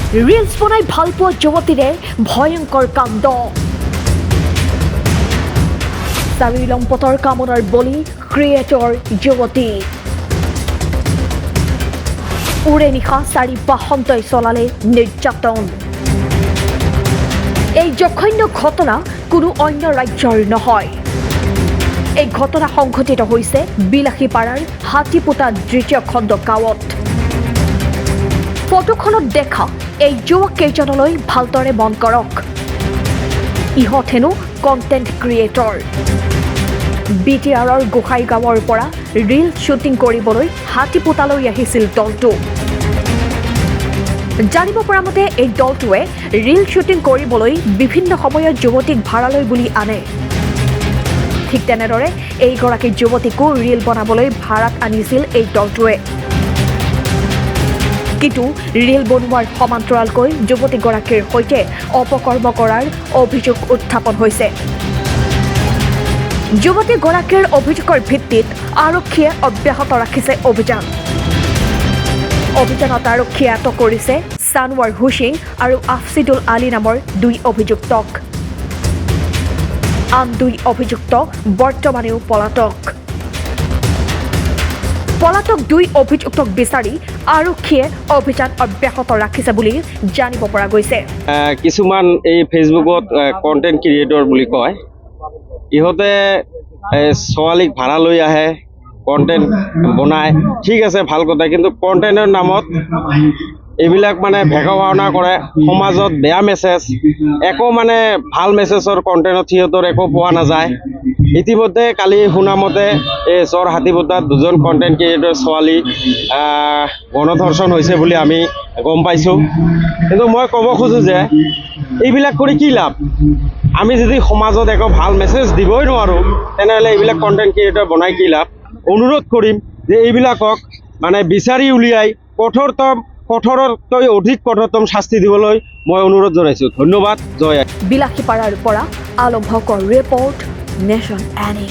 Reels বনাই ভাল পোৱা যুৱতীৰে ভয়ংকৰ কাণ্ড। চাৰি লম্পটৰ কামনাৰ বলি ক্ৰিয়েটৰ যুৱতী। উৰে নিশা চাৰি বাহন্তই চলালে নিৰ্যাতন। এই জঘন্য ঘটনা কোনো অন্য ৰাজ্যৰ নহয়। এই ঘটনা সংঘটিত হৈছে বিলাসীপাৰাৰ হাতীপোতা দ্বিতীয় খণ্ড গাঁৱত। ফটোখনত দেখা এই যুৱক কেইজনলৈ ভালদৰে মন কৰক। ইহঁত হেনো কণ্টেণ্ট ক্ৰিয়েটৰ। BTRৰ গোসাইগাঁৱৰ পৰা ৰিল শ্বুটিং কৰিবলৈ হাতীপোতালৈ আহিছিল দলটো। জানিব পৰা মতে এই দলটোৱে ৰিল শ্বুটিং কৰিবলৈ বিভিন্ন সময়ত যুৱতীক ভাড়ালৈ বুলি আনে। ঠিক তেনেদৰে এইগৰাকী যুৱতীকো ৰিল বনাবলৈ ভাড়াত আনিছিল এই দলটোৱে। কিন্তু ৰিল বনোৱাৰ সমান্তৰালকৈ যুৱতীগৰাকীৰ সৈতে অপকৰ্ম কৰাৰ অভিযোগ উত্থাপন হৈছে। যুৱতীগৰাকীৰ অভিযোগৰ ভিত্তিত আৰক্ষীয়ে অব্যাহত ৰাখিছে অভিযান। অভিযানত আৰক্ষীয়ে আটক কৰিছে ছানৱাৰ হুছেইন আৰু আফছিদুল আলী নামৰ দুই অভিযুক্তক। আন দুই অভিযুক্ত বৰ্তমানেও পলাতক। পলাতক দুই অভিযুক্তক বিচাৰি আৰক্ষীয়ে অভিযান অব্যাহত ৰাখিছে বুলি জানিব পৰা গৈছে। কিছুমান এই ফেচবুকত কণ্টেণ্ট ক্ৰিয়েটৰ বুলি কয়, ইহঁতে ছোৱালীক ভাড়া লৈ আহে, কণ্টেণ্ট বনায়, ঠিক আছে ভাল কথা, কিন্তু কণ্টেণ্টৰ নামত এইবিলাক মানে ভেকা-ভাওনা কৰে, সমাজত বেয়া মেছেজ, একো মানে ভাল মেছেজৰ কণ্টেণ্টত সিহঁতৰ একো পোৱা নাযায়। ইতিমধ্যে কালি শুনামতে এই চৰ হাতীপোতাত দুজন কণ্টেণ্ট ক্ৰিয়েটৰ ছোৱালী গণধৰ্ষণ হৈছে বুলি আমি গম পাইছোঁ। কিন্তু মই ক'ব খোজোঁ যে এইবিলাক কৰি কি লাভ? আমি যদি সমাজত একো ভাল মেছেজ দিবই নোৱাৰোঁ, তেনেহ'লে এইবিলাক কণ্টেণ্ট ক্ৰিয়েটৰ বনাই কি লাভ? অনুৰোধ কৰিম যে এইবিলাকক মানে বিচাৰি উলিয়াই কঠোৰতকৈ অধিক কঠোৰতম শাস্তি দিবলৈ মই অনুৰোধ জনাইছোঁ। ধন্যবাদ। জয়। বিলাসীপাৰাৰ পৰা আলম হকৰ ৰিপৰ্ট, নেশ্যন এনি।